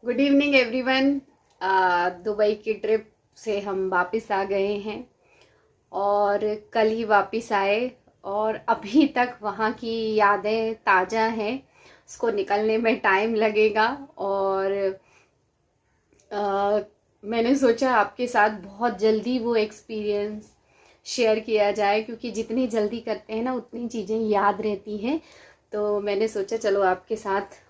Good evening everyone. Dubai की trip से हम वापस आ गए हैं और कल ही वापस आए और अभी तक वहाँ की यादें ताज़ा हैं। उसको निकलने में टाइम लगेगा और मैंने सोचा आपके साथ बहुत जल्दी वो एक्सपीरियंस शेयर किया जाए, क्योंकि जितनी जल्दी करते हैं ना उतनी चीज़ें याद रहती हैं। तो मैंने सोचा चलो आपके साथ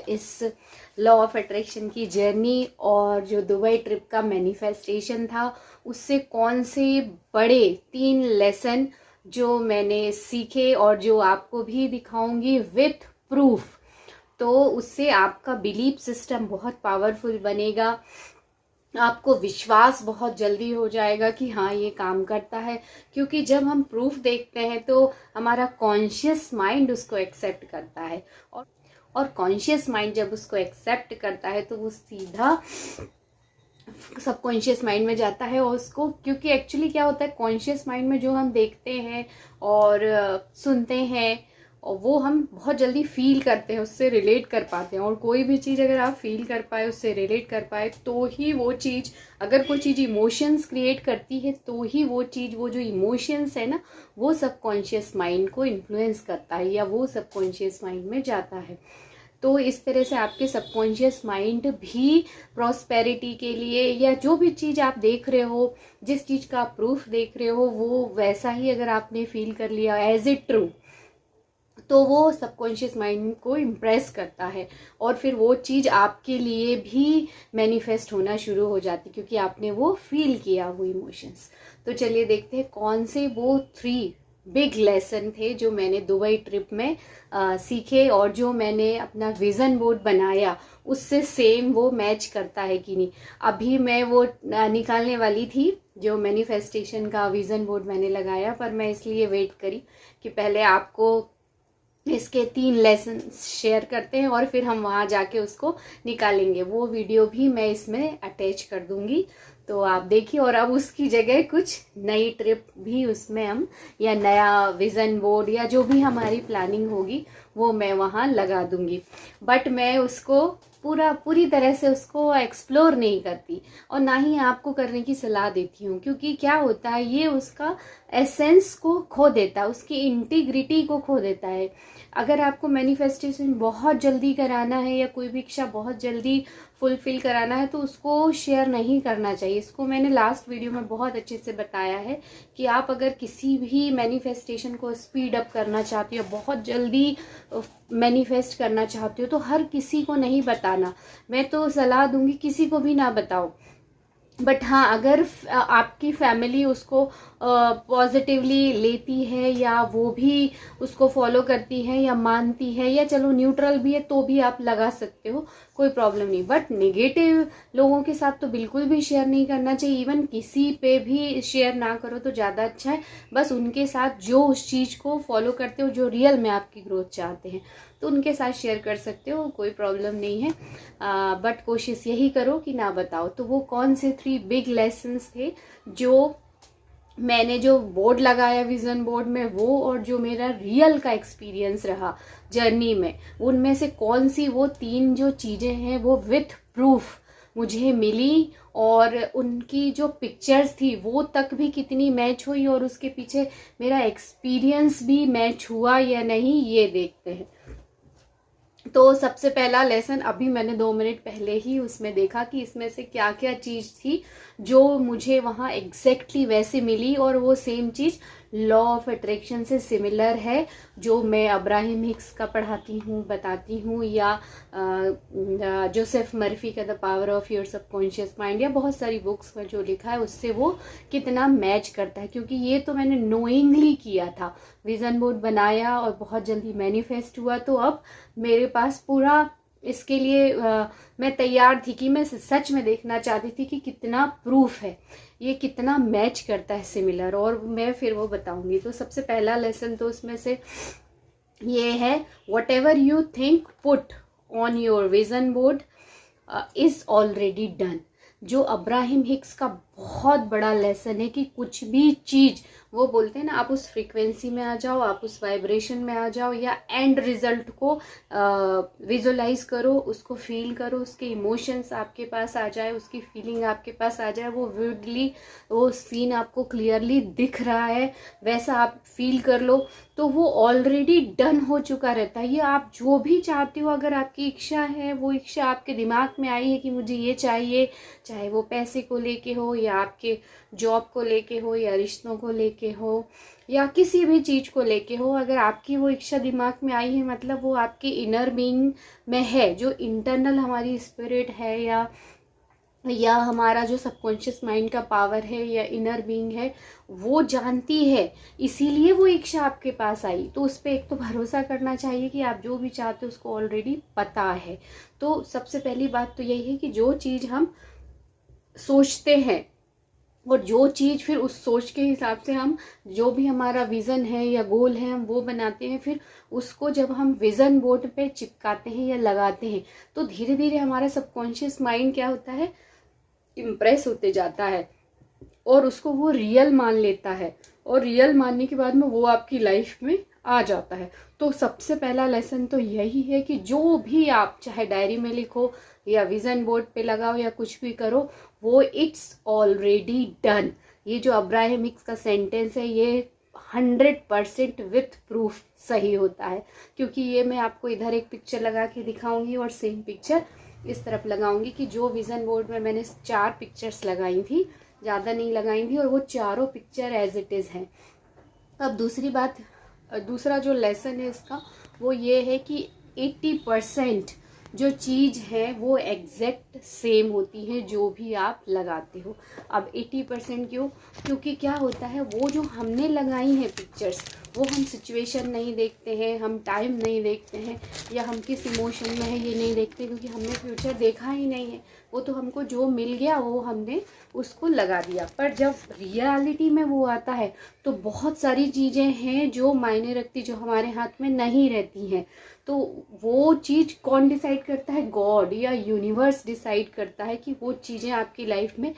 इस लॉ ऑफ अट्रैक्शन की जर्नी और जो दुबई ट्रिप का मैनिफेस्टेशन था उससे कौन से बड़े 3 लेसन जो मैंने सीखे और जो आपको भी दिखाऊंगी विथ प्रूफ, तो उससे आपका बिलीफ सिस्टम बहुत पावरफुल बनेगा। आपको विश्वास बहुत जल्दी हो जाएगा कि हाँ ये काम करता है, क्योंकि जब हम प्रूफ देखते हैं तो हमारा कॉन्शियस माइंड उसको एक्सेप्ट करता है और कॉन्शियस माइंड जब उसको एक्सेप्ट करता है तो वो सीधा सबकॉन्शियस माइंड में जाता है। और उसको, क्योंकि एक्चुअली क्या होता है, कॉन्शियस माइंड में जो हम देखते हैं और सुनते हैं और वो हम बहुत जल्दी फील करते हैं, उससे रिलेट कर पाते हैं। और कोई भी चीज़ अगर आप फील कर पाए, उससे रिलेट कर पाए, तो ही वो चीज़, अगर कोई चीज़ इमोशंस क्रिएट करती है तो ही वो चीज़, वो जो इमोशंस है ना, वो सबकॉन्शियस माइंड को इन्फ्लुएंस करता है या वो सबकॉन्शियस माइंड में जाता है। तो इस तरह से आपके सबकॉन्शियस माइंड भी प्रॉस्पेरिटी के लिए, या जो भी चीज़ आप देख रहे हो, जिस चीज़ का आप प्रूफ देख रहे हो, वो वैसा ही अगर आपने फील कर लिया एज इट ट्रू, तो वो सबकॉन्शियस माइंड को इम्प्रेस करता है और फिर वो चीज़ आपके लिए भी मैनिफेस्ट होना शुरू हो जाती, क्योंकि आपने वो फील किया वो इमोशंस। तो चलिए देखते हैं कौन से वो 3 बिग लेसन थे जो मैंने दुबई ट्रिप में सीखे और जो मैंने अपना विजन बोर्ड बनाया उससे सेम वो मैच करता है कि नहीं। अभी मैं वो निकालने वाली थी जो मैनिफेस्टेशन का विजन बोर्ड मैंने लगाया, पर मैं इसलिए वेट करी कि पहले आपको इसके 3 लेसन शेयर करते हैं और फिर हम वहाँ जाके उसको निकालेंगे। वो वीडियो भी मैं इसमें अटैच कर दूंगी, तो आप देखिए। और अब उसकी जगह कुछ नई ट्रिप भी उसमें हम, या नया विजन बोर्ड या जो भी हमारी प्लानिंग होगी वो मैं वहाँ लगा दूंगी। बट मैं उसको पूरी तरह से उसको एक्सप्लोर नहीं करती और ना ही आपको करने की सलाह देती हूँ, क्योंकि क्या होता है, ये उसका एसेंस को खो देता है, उसकी इंटीग्रिटी को खो देता है। अगर आपको मैनिफेस्टेशन बहुत जल्दी कराना है या कोई भी इच्छा बहुत जल्दी फुलफिल कराना है तो उसको शेयर नहीं करना चाहिए। इसको मैंने लास्ट वीडियो में बहुत अच्छे से बताया है कि आप अगर किसी भी मैनिफेस्टेशन को स्पीड अप करना चाहते हो, बहुत जल्दी मैनिफेस्ट करना चाहते हो, तो हर किसी को नहीं बताना। मैं तो सलाह दूंगी किसी को भी ना बताओ। बट हाँ, अगर आपकी फैमिली उसको पॉजिटिवली लेती है या वो भी उसको फॉलो करती है या मानती है, या चलो न्यूट्रल भी है, तो भी आप लगा सकते हो, कोई प्रॉब्लम नहीं। बट नेगेटिव लोगों के साथ तो बिल्कुल भी शेयर नहीं करना चाहिए। इवन किसी पे भी शेयर ना करो तो ज़्यादा अच्छा है। बस उनके साथ जो उस चीज़ को फॉलो करते हो, जो रियल में आपकी ग्रोथ चाहते हैं, तो उनके साथ शेयर कर सकते हो, कोई प्रॉब्लम नहीं है। बट कोशिश यही करो कि ना बताओ। तो वो कौन से 3 बिग लेसन्स थे जो मैंने, जो बोर्ड लगाया विजन बोर्ड में वो, और जो मेरा रियल का एक्सपीरियंस रहा जर्नी में, उनमें से कौन सी वो 3 जो चीज़ें हैं वो विथ प्रूफ मुझे मिली, और उनकी जो पिक्चर्स थी वो तक भी कितनी मैच हुई, और उसके पीछे मेरा एक्सपीरियंस भी मैच हुआ या नहीं, ये देखते हैं। तो सबसे पहला लेसन अभी मैंने 2 मिनट पहले ही उसमें देखा कि इसमें से क्या क्या चीज़ थी जो मुझे वहाँ एग्जैक्टली वैसे मिली, और वो same cheese law of attraction से सिमिलर है जो मैं अब्राहम हिक्स का पढ़ाती हूँ, बताती हूँ, या जोसेफ मर्फी का the power of your subconscious mind, या बहुत सारी बुक्स में जो लिखा है उससे वो कितना मैच करता है। क्योंकि ये तो मैंने नोइंगली किया था, विजन बोर्ड बनाया और बहुत जल्दी मैनिफेस्ट हुआ। तो अब मेरे पास पूरा इसके लिए मैं तैयार थी कि मैं सच में देखना चाहती थी कि कितना प्रूफ है, ये कितना मैच करता है सिमिलर, और मैं फिर वो बताऊंगी। तो सबसे पहला लेसन तो उसमें से ये है, what ever you think put on your vision board is already done. जो अब्राहम हिक्स का बहुत बड़ा लेसन है कि कुछ भी चीज़, वो बोलते हैं ना, आप उस फ्रीक्वेंसी में आ जाओ, आप उस वाइब्रेशन में आ जाओ, या एंड रिजल्ट को विजुलाइज करो, उसको फील करो, उसके इमोशंस आपके पास आ जाए, उसकी फीलिंग आपके पास आ जाए, वो विविडली वो सीन आपको क्लियरली दिख रहा है, वैसा आप फील कर लो, तो वो ऑलरेडी डन हो चुका रहता है। ये आप जो भी चाहते हो, अगर आपकी इच्छा है, वो इच्छा आपके दिमाग में आई है कि मुझे ये चाहिए, चाहे वो पैसे को लेके हो, या आपके जॉब को लेके हो, या रिश्तों को लेके हो, या किसी भी चीज़ को लेके हो, अगर आपकी वो इच्छा दिमाग में आई है, मतलब वो आपके इनर बीइंग में है, जो इंटरनल हमारी स्पिरिट है, या हमारा जो सबकॉन्शियस माइंड का पावर है, या इनर बीइंग है, वो जानती है, इसीलिए वो इच्छा आपके पास आई। तो उस पर एक तो भरोसा करना चाहिए कि आप जो भी चाहते हो उसको ऑलरेडी पता है। तो सबसे पहली बात तो यही है कि जो चीज़ हम सोचते हैं, और जो चीज़ फिर उस सोच के हिसाब से हम, जो भी हमारा विज़न है या गोल है, हम वो बनाते हैं, फिर उसको जब हम विज़न बोर्ड पे चिपकाते हैं या लगाते हैं, तो धीरे धीरे हमारा सबकॉन्शियस माइंड क्या होता है, इम्प्रेस होते जाता है, और उसको वो रियल मान लेता है, और रियल मानने के बाद में वो आपकी लाइफ में आ जाता है। तो सबसे पहला लेसन तो यही है कि जो भी आप चाहे डायरी में लिखो, या विजन बोर्ड पे लगाओ, या कुछ भी करो, वो इट्स ऑलरेडी डन। ये जो अब्राहमिक्स का सेंटेंस है, ये 100% विथ प्रूफ सही होता है, क्योंकि ये मैं आपको इधर एक पिक्चर लगा के दिखाऊंगी, और सेम पिक्चर इस तरफ लगाऊंगी, कि जो विजन बोर्ड में मैंने 4 पिक्चर्स लगाई थी, ज़्यादा नहीं लगाई थी, और वो चारों पिक्चर एज इट इज़ हैं। अब दूसरी बात, दूसरा जो लेसन है इसका, वो ये है कि 80% जो चीज़ है वो एग्जैक्ट सेम होती है जो भी आप लगाते हो। अब 80% क्यों? क्योंकि क्या होता है, वो जो हमने लगाई हैं पिक्चर्स, वो हम सिचुएशन नहीं देखते हैं, हम टाइम नहीं देखते हैं, या हम किस इमोशन में है ये नहीं देखते, क्योंकि हमने फ्यूचर देखा ही नहीं है। वो तो हमको जो मिल गया वो हमने उसको लगा दिया। पर जब रियलिटी में वो आता है, तो बहुत सारी चीज़ें हैं जो मायने रखती, जो हमारे हाथ में नहीं रहती हैं। तो वो चीज़ कौन डिसाइड करता है? गॉड या यूनिवर्स डिसाइड करता है कि वो चीज़ें आपकी लाइफ में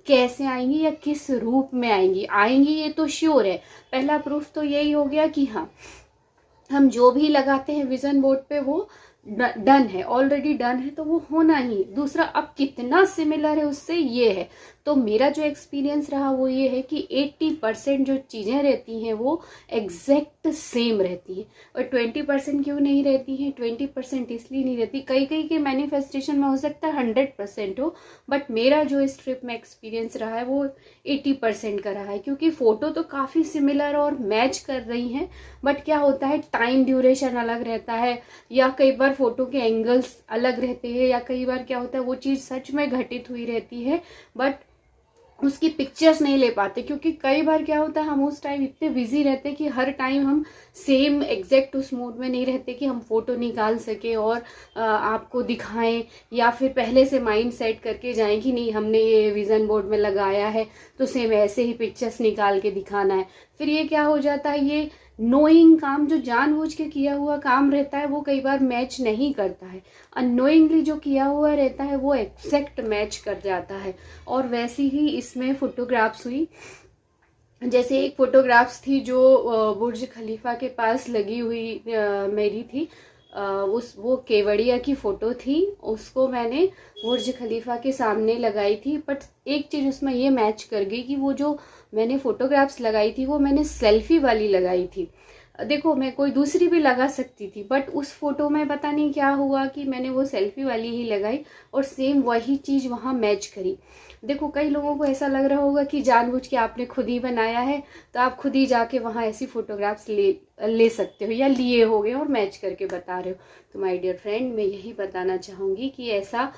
कैसे आएंगी, या किस रूप में आएंगी। आएंगी ये तो श्योर है। पहला प्रूफ तो यही हो गया कि हाँ, हम जो भी लगाते हैं विजन बोर्ड पे वो डन है, ऑलरेडी डन है, तो वो होना ही। दूसरा, अब कितना सिमिलर है उससे, ये है। तो मेरा जो एक्सपीरियंस रहा वो ये है कि 80% जो चीज़ें रहती हैं वो एग्जैक्ट सेम रहती हैं। और 20% क्यों नहीं रहती हैं? 20% इसलिए नहीं रहती, कई कई के मैनिफेस्टेशन में हो सकता है 100% हो, बट मेरा जो इस ट्रिप में एक्सपीरियंस रहा है वो 80% का रहा है, क्योंकि फ़ोटो तो काफ़ी सिमिलर और मैच कर रही हैं, बट क्या होता है, टाइम ड्यूरेशन अलग रहता है, या कई बार फोटो के एंगल्स अलग रहते हैं, या कई बार क्या होता है, वो चीज़ सच में घटित हुई रहती है, बट उसकी पिक्चर्स नहीं ले पाते, क्योंकि कई बार क्या होता है, हम उस टाइम इतने बिजी रहते हैं कि हर टाइम हम सेम एग्जैक्ट उस मूड में नहीं रहते कि हम फोटो निकाल सके और आपको दिखाएं, या फिर पहले से माइंड सेट करके जाएं कि नहीं, हमने ये विजन बोर्ड में लगाया है तो सेम ऐसे ही पिक्चर्स निकाल के दिखाना है। फिर ये क्या हो जाता है, ये नोइंग काम, जो जानबूझ के किया हुआ काम रहता है, वो कई बार मैच नहीं करता है। अननोइंगली जो किया हुआ रहता है वो एक्जैक्ट मैच कर जाता है। और वैसी ही इसमें फोटोग्राफ्स हुई। जैसे एक फोटोग्राफ्स थी जो बुर्ज खलीफा के पास लगी हुई मेरी थी, वो केवड़िया की फ़ोटो थी, उसको मैंने बुर्ज खलीफा के सामने लगाई थी। बट एक चीज़ उसमें ये मैच कर गई कि वो जो मैंने फ़ोटोग्राफ्स लगाई थी वो मैंने सेल्फी वाली लगाई थी। देखो, मैं कोई दूसरी भी लगा सकती थी, बट उस फोटो में पता नहीं क्या हुआ कि मैंने वो सेल्फी वाली ही लगाई, और सेम वही चीज़ वहाँ मैच करी। देखो, कई लोगों को ऐसा लग रहा होगा कि जानबूझ के आपने खुद ही बनाया है, तो आप खुद ही जाके वहाँ ऐसी फोटोग्राफ्स ले सकते हो, या लिए होगे और मैच करके बता रहे हो। तो माय डियर फ्रेंड, मैं यही बताना चाहूँगी कि ऐसा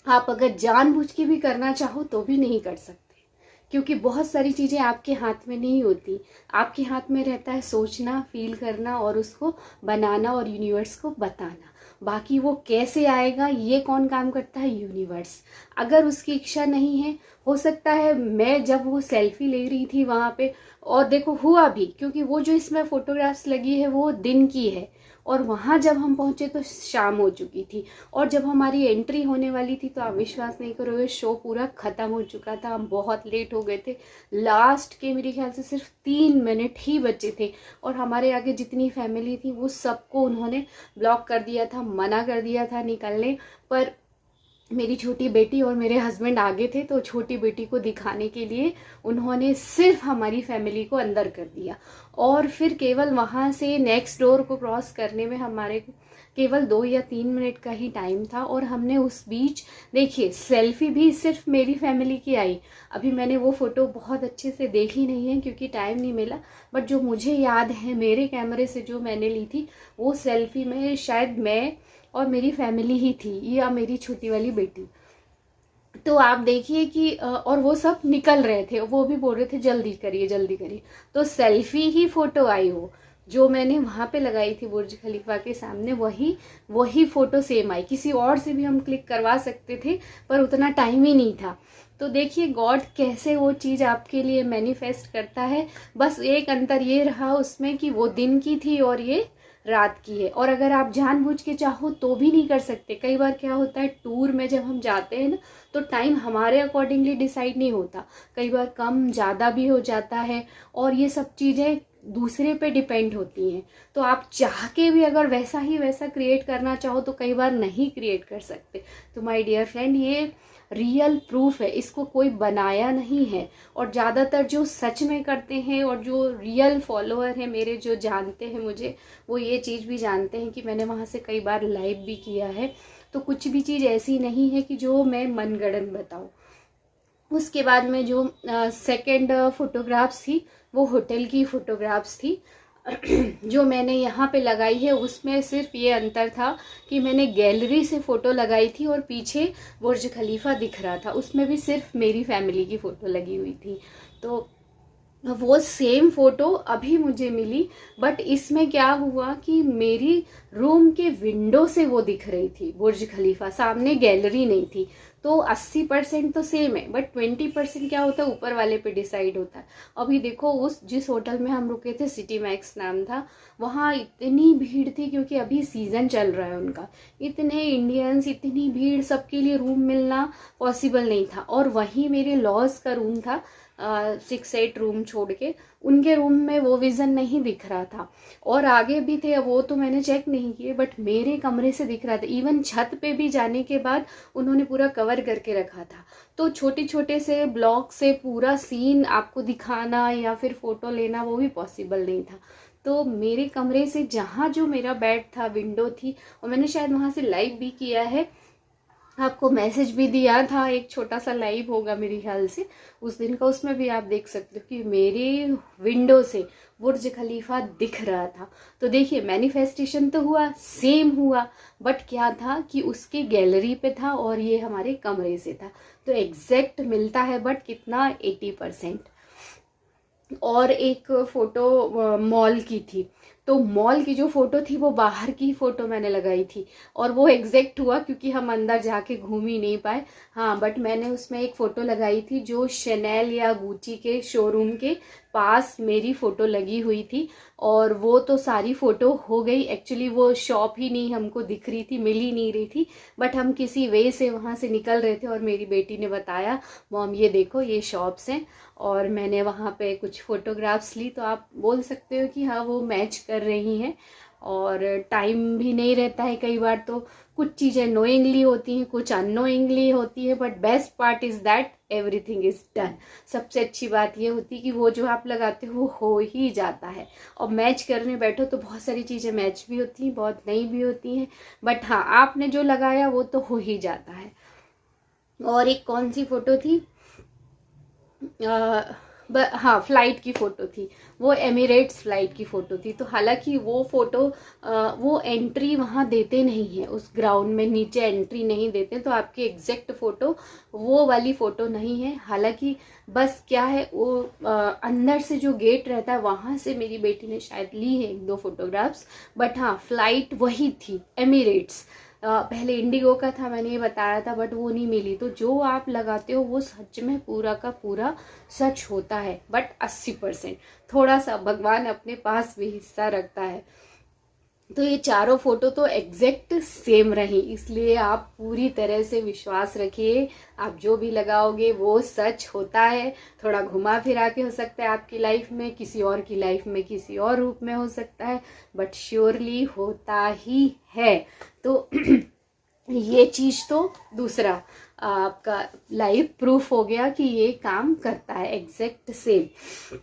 आप अगर जानबूझ के भी करना चाहो तो भी नहीं कर सकते, क्योंकि बहुत सारी चीज़ें आपके हाथ में नहीं होती। आपके हाथ में रहता है सोचना, फील करना, और उसको बनाना और यूनिवर्स को बताना। बाकी वो कैसे आएगा, ये कौन काम करता है? यूनिवर्स। अगर उसकी इच्छा नहीं है, हो सकता है मैं जब वो सेल्फी ले रही थी वहाँ पे, और देखो हुआ भी, क्योंकि वो जो इसमें फोटोग्राफ्स लगी है वो दिन की है, और वहाँ जब हम पहुँचे तो शाम हो चुकी थी, और जब हमारी एंट्री होने वाली थी तो आप विश्वास नहीं करोगे, शो पूरा ख़त्म हो चुका था, हम बहुत लेट हो गए थे। लास्ट के मेरे ख्याल से सिर्फ 3 मिनट ही बचे थे, और हमारे आगे जितनी फैमिली थी वो सबको उन्होंने ब्लॉक कर दिया था, मना कर दिया था निकलने पर। मेरी छोटी बेटी और मेरे हस्बैंड आगे थे, तो छोटी बेटी को दिखाने के लिए उन्होंने सिर्फ हमारी फैमिली को अंदर कर दिया, और फिर केवल वहाँ से नेक्स्ट डोर को क्रॉस करने में हमारे केवल 2 या 3 मिनट का ही टाइम था, और हमने उस बीच देखिए सेल्फी भी सिर्फ मेरी फैमिली की आई। अभी मैंने वो फ़ोटो बहुत अच्छे से देखी नहीं है क्योंकि टाइम नहीं मिला, बट जो मुझे याद है मेरे कैमरे से जो मैंने ली थी, वो सेल्फी में शायद मैं और मेरी फैमिली ही थी, या मेरी छोटी वाली बेटी। तो आप देखिए कि और वो सब निकल रहे थे, वो भी बोल रहे थे जल्दी करिए जल्दी करिए, तो सेल्फी ही फ़ोटो आई वो जो मैंने वहाँ पे लगाई थी बुर्ज खलीफा के सामने, वही फ़ोटो सेम आई। किसी और से भी हम क्लिक करवा सकते थे पर उतना टाइम ही नहीं था। तो देखिए गॉड कैसे वो चीज़ आपके लिए मैनिफेस्ट करता है। बस एक अंतर ये रहा उसमें कि वो दिन की थी और ये रात की है, और अगर आप जानबूझ के चाहो तो भी नहीं कर सकते। कई बार क्या होता है टूर में जब हम जाते हैं ना, तो टाइम हमारे अकॉर्डिंगली डिसाइड नहीं होता, कई बार कम ज़्यादा भी हो जाता है, और ये सब चीज़ें दूसरे पे डिपेंड होती हैं। तो आप चाह के भी अगर वैसा ही वैसा क्रिएट करना चाहो तो कई बार नहीं क्रिएट कर सकते। तो माय डियर फ्रेंड, ये रियल प्रूफ है, इसको कोई बनाया नहीं है, और ज़्यादातर जो सच में करते हैं और जो रियल फॉलोअर हैं मेरे, जो जानते हैं मुझे, वो ये चीज़ भी जानते हैं कि मैंने वहाँ से कई बार लाइव भी किया है। तो कुछ भी चीज़ ऐसी नहीं है कि जो मैं मनगढ़ंत बताऊँ। उसके बाद में जो सेकंड फोटोग्राफ्स थी वो होटल की फ़ोटोग्राफ्स थी जो मैंने यहाँ पे लगाई है। उसमें सिर्फ ये अंतर था कि मैंने गैलरी से फ़ोटो लगाई थी और पीछे बुर्ज खलीफा दिख रहा था, उसमें भी सिर्फ मेरी फैमिली की फ़ोटो लगी हुई थी। तो वो सेम फ़ोटो अभी मुझे मिली, बट इसमें क्या हुआ कि मेरी रूम के विंडो से वो दिख रही थी बुर्ज खलीफा, सामने गैलरी नहीं थी। तो 80% तो सेम है, बट 20% क्या होता है ऊपर वाले पे डिसाइड होता है। अभी देखो उस जिस होटल में हम रुके थे, सिटी मैक्स नाम था, वहाँ इतनी भीड़ थी क्योंकि अभी सीज़न चल रहा है उनका, इतने इंडियंस, इतनी भीड़, सबके लिए रूम मिलना पॉसिबल नहीं था। और वहीं मेरे लॉज का रूम था, 6-8 रूम छोड़ के, उनके रूम में वो विज़न नहीं दिख रहा था, और आगे भी थे, वो तो मैंने चेक नहीं किए, बट मेरे कमरे से दिख रहा था। इवन छत पे भी जाने के बाद उन्होंने पूरा कवर करके रखा था। तो छोटे छोटे से ब्लॉक से पूरा सीन आपको दिखाना या फिर फ़ोटो लेना वो भी पॉसिबल नहीं था। तो मेरे कमरे से जहाँ जो मेरा बेड था, विंडो थी, और मैंने शायद वहाँ से लाइव भी किया है, आपको मैसेज भी दिया था, एक छोटा सा लाइव होगा मेरे ख्याल से उस दिन का, उसमें भी आप देख सकते हो कि मेरे विंडो से बुर्ज खलीफा दिख रहा था। तो देखिए मैनिफेस्टेशन तो हुआ, सेम हुआ, बट क्या था कि उसके गैलरी पे था और ये हमारे कमरे से था। तो एग्जैक्ट मिलता है, बट कितना, 80%। और एक फ़ोटो मॉल की थी, तो मॉल की जो फ़ोटो थी वो बाहर की फ़ोटो मैंने लगाई थी, और वो एग्जैक्ट हुआ क्योंकि हम अंदर जाके घूम ही नहीं पाए। हाँ, बट मैंने उसमें एक फ़ोटो लगाई थी जो शनेल या गुची के शोरूम के पास मेरी फ़ोटो लगी हुई थी, और वो तो सारी फ़ोटो हो गई। एक्चुअली वो शॉप ही नहीं हमको दिख रही थी, मिल ही नहीं रही थी, बट हम किसी वे से वहाँ से निकल रहे थे और मेरी बेटी ने बताया, मॉम ये देखो ये शॉप्स हैं, और मैंने वहाँ पे कुछ फ़ोटोग्राफ्स ली। तो आप बोल सकते हो कि हाँ वो मैच कर रही हैं, और टाइम भी नहीं रहता है कई बार, तो कुछ चीज़ें नोइंगली होती हैं, कुछ अननोइंगली होती है, but best part is that everything is done. सबसे अच्छी बात ये होती है कि वो जो आप लगाते हो हो ही जाता है, और मैच करने बैठो तो बहुत सारी चीज़ें मैच भी होती हैं, बहुत नहीं भी होती हैं, बट हाँ आपने जो लगाया वो तो हो ही जाता है। और एक कौन सी फ़ोटो थी, हाँ फ्लाइट की फ़ोटो थी, वो एमिरेट्स फ्लाइट की फ़ोटो थी। तो हालांकि वो फ़ोटो वो एंट्री वहाँ देते नहीं है, उस ग्राउंड में नीचे एंट्री नहीं देते, तो आपकी एग्जैक्ट फ़ोटो वो वाली फ़ोटो नहीं है। हालांकि बस क्या है वो अंदर से जो गेट रहता है वहाँ से मेरी बेटी ने शायद ली है 1-2 फ़ोटोग्राफ्स, बट हाँ फ्लाइट वही थी, एमिरेट्स पहले इंडिगो का था, मैंने ये बताया था, बट वो नहीं मिली। तो जो आप लगाते हो वो सच में पूरा का पूरा सच होता है, बट 80%। थोड़ा सा भगवान अपने पास भी हिस्सा रखता है। तो ये चारों फोटो तो एग्जैक्ट सेम रही, इसलिए आप पूरी तरह से विश्वास रखिए, आप जो भी लगाओगे वो सच होता है। थोड़ा घुमा फिरा के हो सकता है आपकी लाइफ में, किसी और की लाइफ में किसी और रूप में हो सकता है, बट श्योरली होता ही है। तो ये चीज तो दूसरा आपका लाइव प्रूफ हो गया कि ये काम करता है एग्जैक्ट सेम।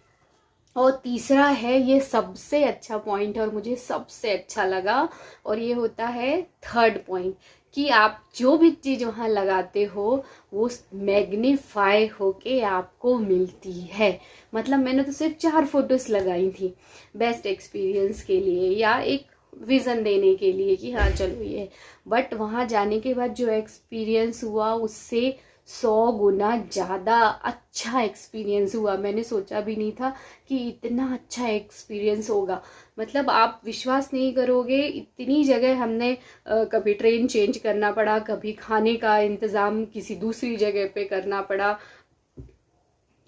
और तीसरा है, ये सबसे अच्छा पॉइंट और मुझे सबसे अच्छा लगा, और ये होता है थर्ड पॉइंट, कि आप जो भी चीज वहां लगाते हो वो मैग्नीफाई होके आपको मिलती है। मतलब मैंने तो सिर्फ 4 फोटोज लगाई थी बेस्ट एक्सपीरियंस के लिए, या एक विजन देने के लिए कि हाँ चलो ये, बट वहां जाने के बाद जो एक्सपीरियंस हुआ उससे 100 गुना ज्यादा अच्छा एक्सपीरियंस हुआ। मैंने सोचा भी नहीं था कि इतना अच्छा एक्सपीरियंस होगा। मतलब आप विश्वास नहीं करोगे, इतनी जगह हमने कभी ट्रेन चेंज करना पड़ा, कभी खाने का इंतजाम किसी दूसरी जगह पे करना पड़ा,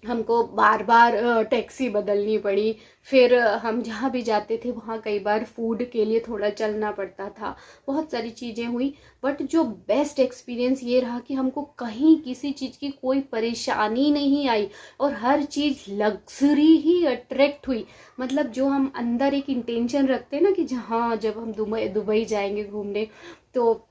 हमको बार बार टैक्सी बदलनी पड़ी, फिर हम जहाँ भी जाते थे वहाँ कई बार फूड के लिए थोड़ा चलना पड़ता था, बहुत सारी चीज़ें हुई। बट जो बेस्ट एक्सपीरियंस ये रहा कि हमको कहीं किसी चीज़ की कोई परेशानी नहीं आई, और हर चीज़ लग्जरी ही अट्रैक्ट हुई। मतलब जो हम अंदर एक इंटेंशन रखते हैं ना कि जहाँ जब हम दुबई जाएंगे घूमने तो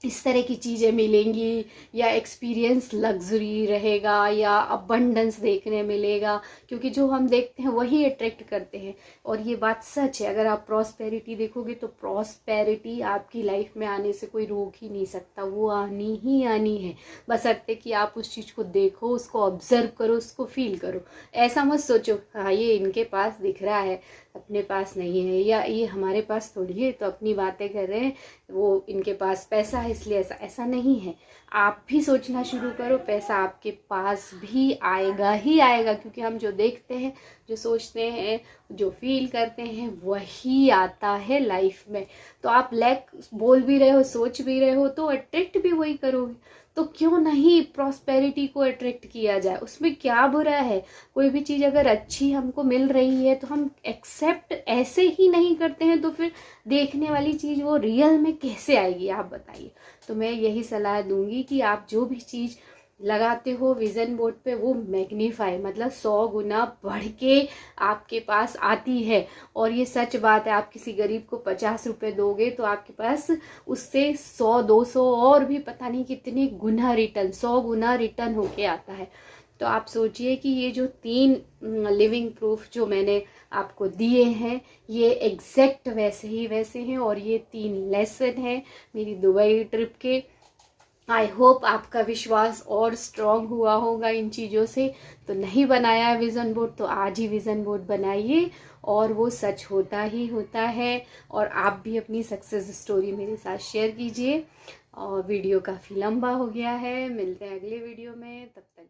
इस तरह की चीज़ें मिलेंगी, या एक्सपीरियंस लग्जरी रहेगा, या अबंडेंस देखने मिलेगा, क्योंकि जो हम देखते हैं वही अट्रैक्ट करते हैं। और ये बात सच है, अगर आप प्रॉस्पेरिटी देखोगे तो प्रॉस्पेरिटी आपकी लाइफ में आने से कोई रोक ही नहीं सकता, वो आनी ही आनी है। बशर्ते कि आप उस चीज़ को देखो, उसको ऑब्जर्व करो, उसको फील करो। ऐसा मत सोचो हाँ ये इनके पास दिख रहा है अपने पास नहीं है, या ये हमारे पास थोड़ी है तो अपनी बातें कर रहे हैं, वो इनके पास पैसा है इसलिए ऐसा। ऐसा नहीं है। आप भी सोचना शुरू करो, पैसा आपके पास भी आएगा ही आएगा, क्योंकि हम जो देखते हैं, जो सोचते हैं, जो फील करते हैं वही आता है लाइफ में। तो आप लैक बोल भी रहे हो, सोच भी रहे हो, तो अट्रैक्ट भी वही करोगे। तो क्यों नहीं प्रॉस्पेरिटी को अट्रैक्ट किया जाए, उसमें क्या बुरा है। कोई भी चीज़ अगर अच्छी हमको मिल रही है तो हम एक्सेप्ट ऐसे ही नहीं करते हैं, तो फिर देखने वाली चीज़ वो रियल में कैसे आएगी आप बताइए। तो मैं यही सलाह दूंगी कि आप जो भी चीज़ लगाते हो विजन बोर्ड पे वो मैग्नीफाई, मतलब 100 गुना बढ़ के आपके पास आती है। और ये सच बात है, आप किसी गरीब को 50 रुपए दोगे तो आपके पास उससे 100-200 और भी पता नहीं कितने गुना रिटर्न, 100 गुना रिटर्न होके आता है। तो आप सोचिए कि ये जो 3 लिविंग प्रूफ जो मैंने आपको दिए हैं ये एग्जैक्ट वैसे ही वैसे हैं, और ये 3 लेसन हैं मेरी दुबई ट्रिप के। आई होप आपका विश्वास और स्ट्रांग हुआ होगा इन चीज़ों से। तो नहीं बनाया है विजन बोर्ड तो आज ही विजन बोर्ड बनाइए, और वो सच होता ही होता है। और आप भी अपनी सक्सेस स्टोरी मेरे साथ शेयर कीजिए। और वीडियो काफ़ी लंबा हो गया है, मिलते हैं अगले वीडियो में, तब तक